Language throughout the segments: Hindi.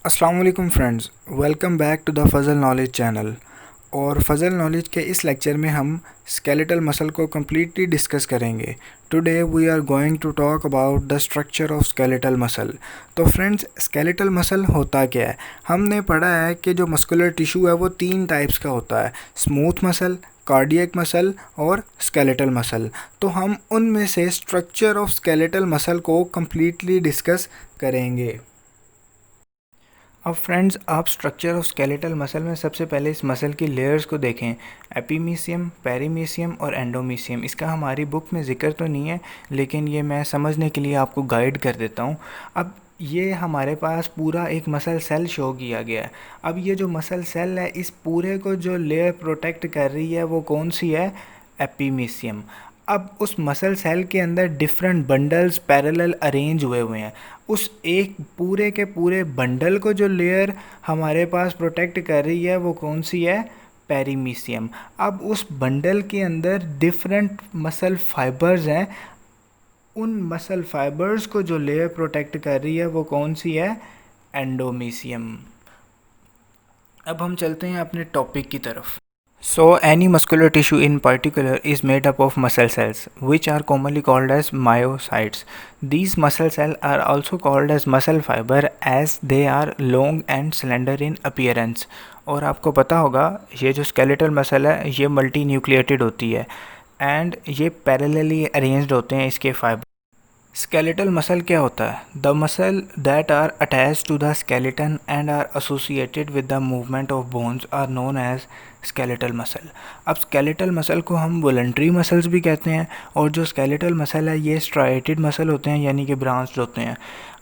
अस्सलाम वालेकुम friends, welcome back to the Fazal knowledge channel. और फजल नॉलेज के इस लेक्चर में हम स्केलेटल मसल को कम्प्लीटली डिस्कस करेंगे। Today we are going to talk about the structure of skeletal muscle. तो फ्रेंड्स, स्केलेटल मसल होता क्या है? हमने पढ़ा है कि जो मस्कुलर टिश्यू है वो 3 टाइप्स का होता है, स्मूथ मसल, कार्डियक मसल और स्केलेटल मसल। तो हम उनमें से स्ट्रक्चर ऑफ स्केलेटल मसल को कम्प्लीटली डिस्कस करेंगे। अब फ्रेंड्स, आप स्ट्रक्चर ऑफ स्केलेटल मसल में सबसे पहले इस मसल की लेयर्स को देखें। एपीमीसियम, पेरीमीसियम और एंडोमीसियम। इसका हमारी बुक में ज़िक्र तो नहीं है, लेकिन ये मैं समझने के लिए आपको गाइड कर देता हूँ। अब ये हमारे पास पूरा एक मसल सेल शो किया गया है। अब ये जो मसल सेल है, इस पूरे को जो लेयर प्रोटेक्ट कर रही है वो कौन सी है? एपीमीसियम। अब उस मसल सेल के अंदर डिफरेंट बंडल्स पैरेलल अरेंज हुए हुए हैं। उस एक पूरे के पूरे बंडल को जो लेयर हमारे पास प्रोटेक्ट कर रही है वो कौन सी है? पेरीमीसियम। अब उस बंडल के अंदर डिफरेंट मसल फाइबर्स हैं। उन मसल फाइबर्स को जो लेयर प्रोटेक्ट कर रही है वो कौन सी है? एंडोमीसियम। अब हम चलते हैं अपने टॉपिक की तरफ। So, any muscular tissue in particular is made up of muscle cells, which are commonly called as myocytes. These muscle cells are also called as muscle fiber as they are long and slender in appearance. और आपको पता होगा ये जो skeletal muscle है ये मल्टी न्यूक्लिएटेड होती है एंड ये पैरेलली अरेंज्ड होते हैं इसके फाइबर। स्केलेटल मसल क्या होता है? The muscle that are attach to the skeleton and are associated with the movement of bones are known as skeletal muscle. अब स्केलेटल मसल को हम वॉलंटरी मसल्स भी कहते हैं, और जो स्केलेटल मसल है ये स्ट्राइटेड मसल होते हैं, यानी कि ब्रांच्ड होते हैं।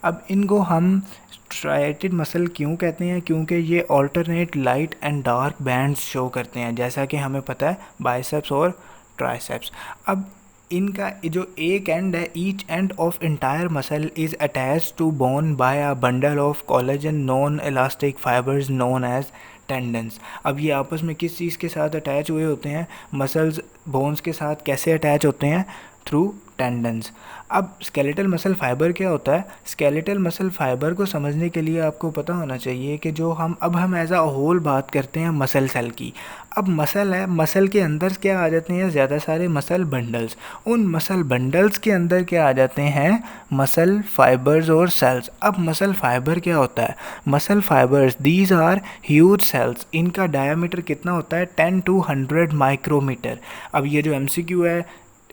अब इनको हम स्ट्राइटेड मसल क्यों कहते हैं? क्योंकि ये alternate light and dark bands show करते हैं, जैसा कि हमें पता है बाइसेप्स और ट्राइसेप्स। अब इनका जो एक एंड है, each end of entire muscle is attach to bone by a bundle of collagen non elastic fibres known as tendons. अब ये आपस में किस चीज़ के साथ अटैच हुए होते हैं? मसल्स बोन्स के साथ कैसे अटैच होते हैं? Through tendons. अब स्केलेटल मसल फाइबर क्या होता है? स्केलेटल मसल फाइबर को समझने के लिए आपको पता होना चाहिए कि जो हम एज अ होल बात करते हैं मसल सेल की। अब मसल है, मसल के अंदर क्या आ जाते हैं? ज़्यादा सारे मसल बंडल्स। उन मसल बंडल्स के अंदर क्या आ जाते हैं? मसल फाइबर्स और सेल्स। अब मसल फाइबर क्या होता है? Muscle fibres these are huge cells. इनका डायामीटर कितना होता है? 10 to 100 माइक्रोमीटर। अब ये जो एमसीक्यू है,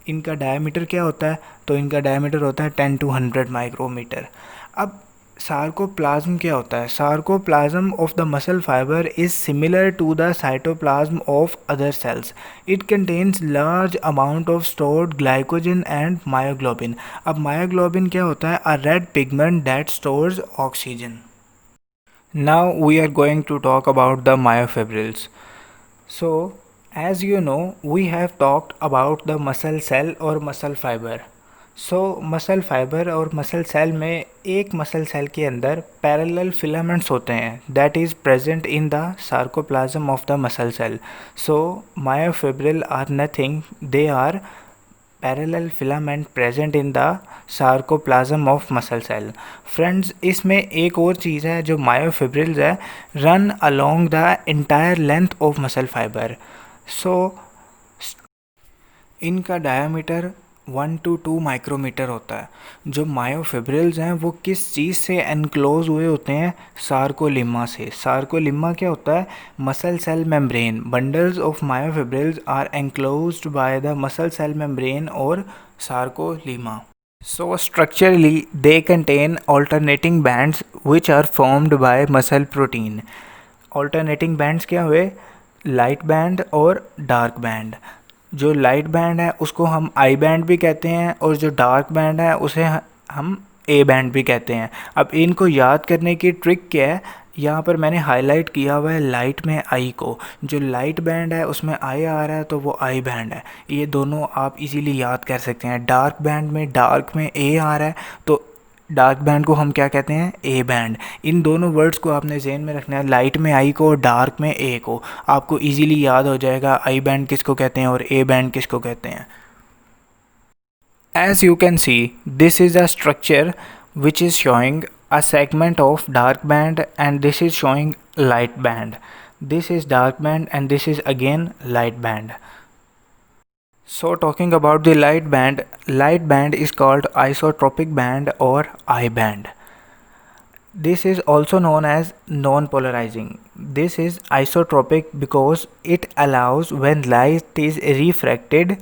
इनका डायमीटर क्या होता है? तो इनका डायमीटर होता है 10 to 100 माइक्रोमीटर। अब सार्कोप्लाज्म क्या होता है? Sarcoplasm of the muscle fibre is similar to the cytoplasm of other cells. It contains large amount of stored glycogen and myoglobin. अब मायोग्लोबिन क्या होता है? A red pigment that stores oxygen. Now we are going to talk about the myofibrils. So, as you know, we have talked about the muscle cell और muscle fiber. So, muscle fiber और muscle cell में एक muscle cell के अंदर parallel filaments होते हैं that is present in the sarcoplasm of the muscle cell. So, myofibril are nothing, they are parallel filament present in the sarcoplasm of muscle cell. Friends, इसमें एक और चीज़ है जो मायोफिब्रिल्स है, run along the entire length of muscle fibre. So इनका डायमीटर 1 to 2 माइक्रोमीटर होता है। जो मायोफिब्रिल्स हैं वो किस चीज़ से एनक्लोज हुए होते हैं? सार्कोलिमा से। सार्कोलिमा क्या होता है? Muscle cell membrane. Bundles of myofibrils are enclosed by the muscle cell membrane और sarcolemma. So structurally they contain alternating bands which are formed by muscle protein. Alternating bands क्या हुए? लाइट बैंड और डार्क बैंड। जो लाइट बैंड है उसको हम आई बैंड भी कहते हैं, और जो डार्क बैंड है उसे हम ए बैंड भी कहते हैं। अब इनको याद करने की ट्रिक क्या है? यहाँ पर मैंने हाईलाइट किया हुआ है लाइट में आई को। जो लाइट बैंड है उसमें आई आ रहा है तो वो आई बैंड है। ये दोनों आप इजीली याद कर सकते हैं। डार्क बैंड में डार्क में ए आ रहा है तो डार्क बैंड को हम क्या कहते हैं? A band. इन दोनों वर्ड्स को आपने ज़हन में रखना है, लाइट में आई को और डार्क में ए को। आपको इजीली याद हो जाएगा आई बैंड किसको कहते हैं और ए बैंड किसको कहते हैं। As you can see, this is a structure which is showing a segment of dark band, and this is showing light band. This is dark band and this is again light band. So talking about the light band is called isotropic band or I band. This is also known as non-polarizing. This is isotropic because it allows when light is refracted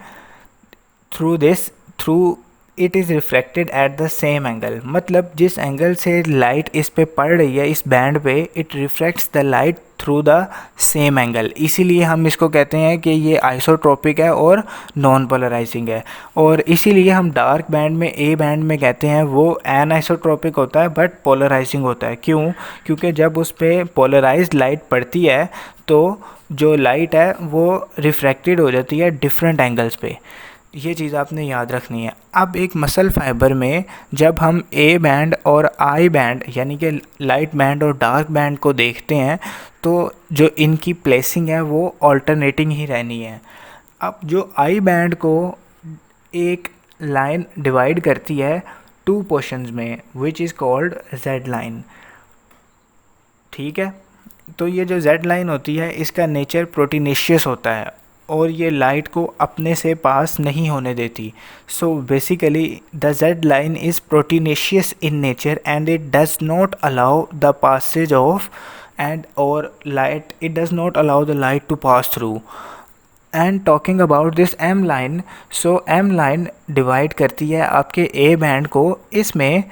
through it is refracted at the same angle. मतलब जिस एंगल से लाइट इस पे पड़ रही है इस बैंड पे, it reflects the light through the same angle, इसीलिए हम इसको कहते हैं कि ये आइसोट्रोपिक है और नॉन पोलराइजिंग है। और इसीलिए हम डार्क बैंड में ए बैंड में कहते हैं वो एन आइसोट्रोपिक होता है बट पोलराइजिंग होता है। क्यों? क्योंकि जब उस पर पोलराइज्ड लाइट पड़ती है तो जो लाइट है वो रिफ्रैक्टेड हो जाती है डिफरेंट एंगल्स पे। ये चीज़ आपने याद रखनी है। अब एक मसल फाइबर में जब हम ए बैंड और आई बैंड यानी कि लाइट बैंड और डार्क बैंड को देखते हैं तो जो इनकी प्लेसिंग है वो ऑल्टरनेटिंग ही रहनी है। अब जो आई बैंड को एक लाइन डिवाइड करती है टू पोर्शंस में which is called Z line. ठीक है, तो ये जो जेड लाइन होती है इसका नेचर प्रोटीनेशियस होता है और ये लाइट को अपने से पास नहीं होने देती। So basically the Z line is proteinaceous in nature and it does not allow the passage of and और light, it does not allow the light to pass through. And talking about this M line, so M line divide करती है आपके ए बैंड को। इसमें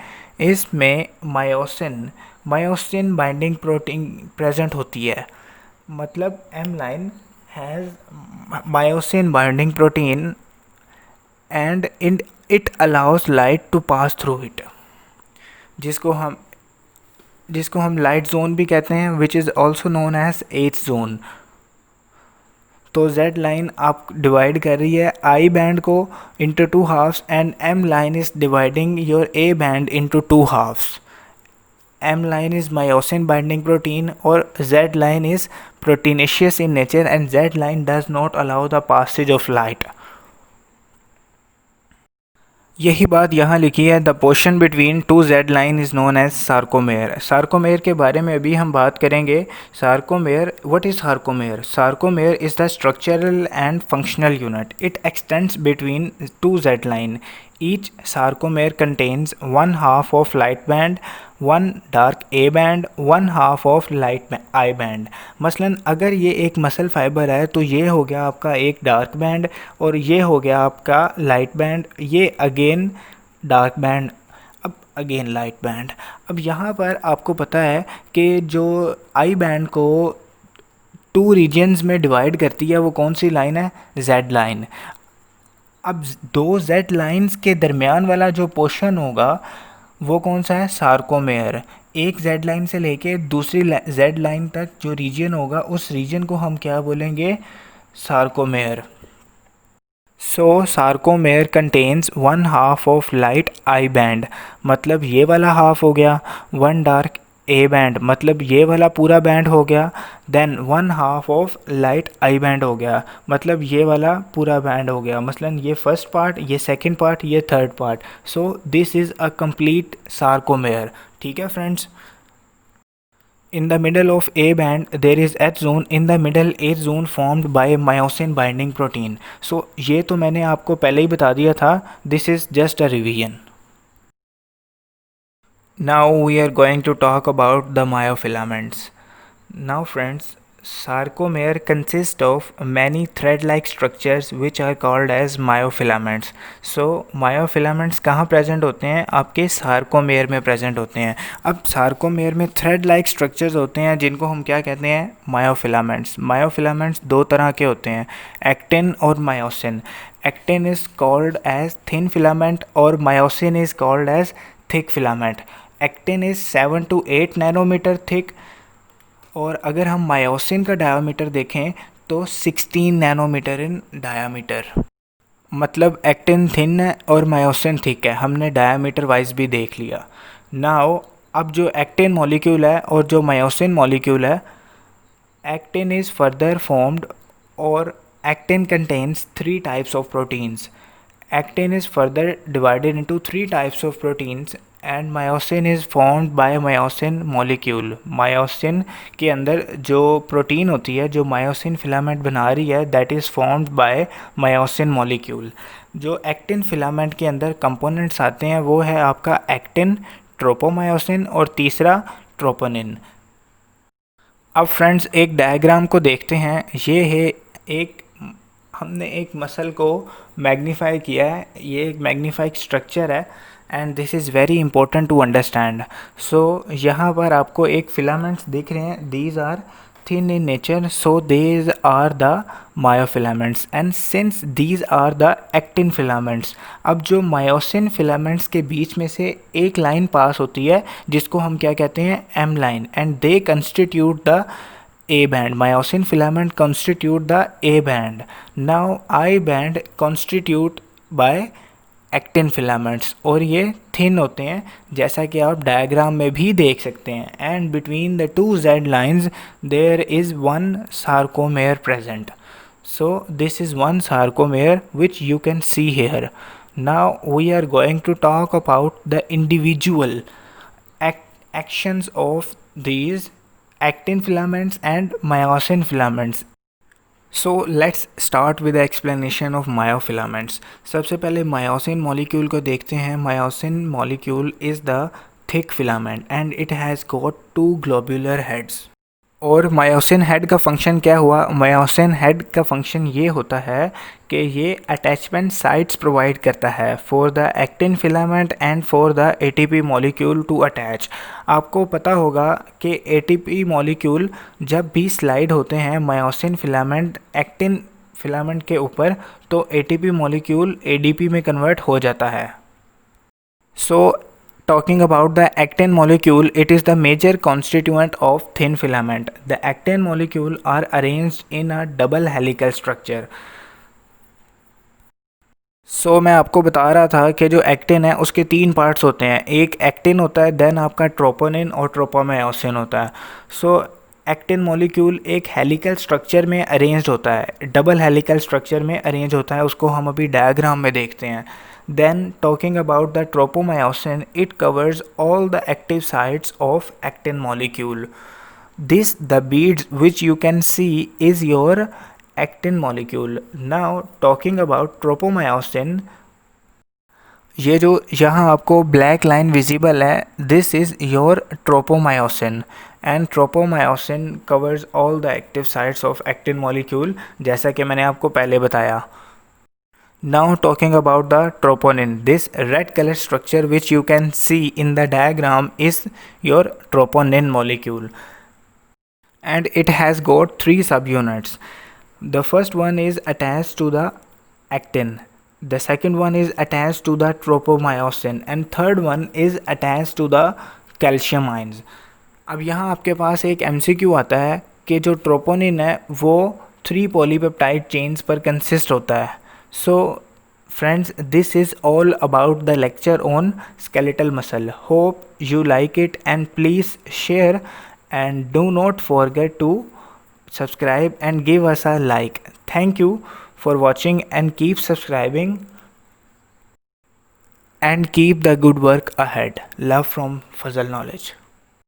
मायोसिन बाइंडिंग प्रोटीन प्रेजेंट होती है। मतलब M line has myosin binding protein and it allows light to pass through it, जिसको हम लाइट जोन भी कहते हैं which is also known as H zone। तो Z लाइन आप डिवाइड कर रही है I बैंड को into two halves and M line is dividing your A band into two halves। M line is myosin binding protein और Z line is proteinaceous in nature and Z line does not allow the passage of light। यही बात यहाँ लिखी है, the portion between two Z line is known as sarcomere. Sarcomere के बारे में अभी हम बात करेंगे। Sarcomere, what is sarcomere? Sarcomere is the structural and functional unit. It extends between two Z line. Each sarcomere contains one half of light band, one dark A band, one half of light I band। मसलन अगर ये एक मसल फाइबर है तो ये हो गया आपका एक डार्क बैंड और ये हो गया आपका लाइट बैंड, ये अगेन डार्क बैंड, अब अगेन लाइट बैंड। अब यहाँ पर आपको पता है कि जो आई बैंड को टू रीजन्स में डिवाइड करती है वो कौन सी लाइन है? Z line. अब दो जेड लाइंस के दरमियान वाला जो पोर्शन होगा वो कौन सा है? सार्कोमेयर। एक जेड लाइन से लेके दूसरी जेड लाइन तक जो रीजन होगा उस रीजन को हम क्या बोलेंगे? Sarcomere. So sarcomere contains one half of light I band, मतलब ये वाला हाफ हो गया, वन डार्क ए बैंड, मतलब ये वाला पूरा बैंड हो गया, then one half of light I band हो गया, मतलब ये वाला पूरा बैंड हो गया। मसलन ये फर्स्ट पार्ट, ये सेकंड पार्ट, ये third part. So this is a complete sarcomere. ठीक है friends. In the middle of A band there is H zone, in the middle H zone formed by myosin binding protein। So ये तो मैंने आपको पहले ही बता दिया था, this is just a revision। Now we are going to talk about the myofilaments। Now friends, sarcomere consists of many thread-like structures which are called as myofilaments। So myofilaments कहाँ present होते हैं? आपके sarcomere में present होते हैं। अब sarcomere में thread-like structures होते हैं जिनको हम क्या कहते हैं? myofilaments। myofilaments दो तरह के होते हैं, actin और myosin। actin is called as thin filament और myosin is called as thick filament। Actin is 7 to 8 nanometre thick और अगर हम मायोसिन का डायामीटर देखें तो 16 नैनोमीटर इन डायामीटर। मतलब एक्टिन थिन है और मायोसिन थिक है, हमने डायामीटर वाइज भी देख लिया। नाउ अब जो एक्टिन मॉलिक्यूल है और जो मायोसिन मॉलिक्यूल है, एक्टिन इज़ फर्दर फॉर्म्ड और actin contains 3 types of proteins. Actin is further divided into 3 types of proteins and myosin is formed by myosin molecule. Myosin के अंदर जो प्रोटीन होती है जो myosin फिलामेंट बना रही है that is formed by myosin molecule. जो एक्टिन फिलामेंट के अंदर कंपोनेंट्स आते हैं वो है आपका एक्टिन, ट्रोपोमायोसिन और तीसरा ट्रोपोनिन. अब फ्रेंड्स एक डायग्राम को देखते हैं. ये है हमने एक मसल को मैग्नीफाई किया है. ये एक मैग्नीफाइड स्ट्रक्चर है and this is very important to understand. So यहाँ पर आपको एक फिलामेंट्स दिख रहे हैं. These are thin in nature, so these are the myofilaments and since these are the actin filaments. अब जो myosin filaments के बीच में से एक लाइन पास होती है जिसको हम क्या कहते हैं, M line, and they constitute the A band. Myosin filament constitute the A band. Now I band constitute by actin filaments और ये थिन होते हैं जैसा कि आप डायग्राम में भी देख सकते हैं. And between the two Z lines there is one sarcomere present. So this is one sarcomere which you can see here. Now we are going to talk about the individual actions of these actin filaments and myosin filaments. So let's start with the explanation of myofilaments. सबसे पहले myosin molecule को देखते हैं. Myosin molecule is the thick filament and it has got 2 globular heads. और मायोसिन हेड का फंक्शन क्या हुआ? मायोसिन हेड का फंक्शन ये होता है कि ये अटैचमेंट साइट्स प्रोवाइड करता है for the actin filament and for the ATP molecule to attach. आपको पता होगा कि एटीपी मॉलिक्यूल जब भी स्लाइड होते हैं मायोसिन फिलामेंट एक्टिन फिलामेंट के ऊपर तो एटीपी मॉलिक्यूल एडीपी में कन्वर्ट हो जाता है. सो talking about the actin molecule, it is the major constituent of thin filament. The actin molecule are arranged in a double helical structure. So मैं आपको बता रहा था कि जो एक्टिन है उसके 3 पार्ट्स होते हैं. एक एक्टिन होता है, देन आपका ट्रोपोनिन और ट्रोपोमायोसिन होता है. सो एक्टिन मॉलिक्यूल एक हेलिकल स्ट्रक्चर में अरेंज्ड होता है, डबल हेलिकल स्ट्रक्चर में अरेंज होता है. उसको हम अभी डायग्राम में देखते हैं. Then talking about the tropomyosin, it covers all the active sites of actin molecule. This the beads which you can see is your actin molecule. Now talking about tropomyosin, ये जो यहाँ आपको ब्लैक लाइन विजिबल है, this is your tropomyosin and tropomyosin covers all the active sites of actin molecule जैसा कि मैंने आपको पहले बताया. Now talking about the troponin, this red color structure which you can see in the diagram is your troponin molecule and it has got 3 subunits. The first one is attached to the actin, the second one is attached to the tropomyosin and third one is attached to the calcium ions. अब यहाँ आपके पास एक MCQ आता है कि जो ट्रोपोनिन है वो 3 पॉलीपेप्टाइड चेन्स पर कंसिस्ट होता है. So friends, this is all about the lecture on skeletal muscle. Hope you like it and please share and do not forget to subscribe and give us a like. Thank you for watching and keep subscribing and keep the good work ahead. Love from Fazal Knowledge.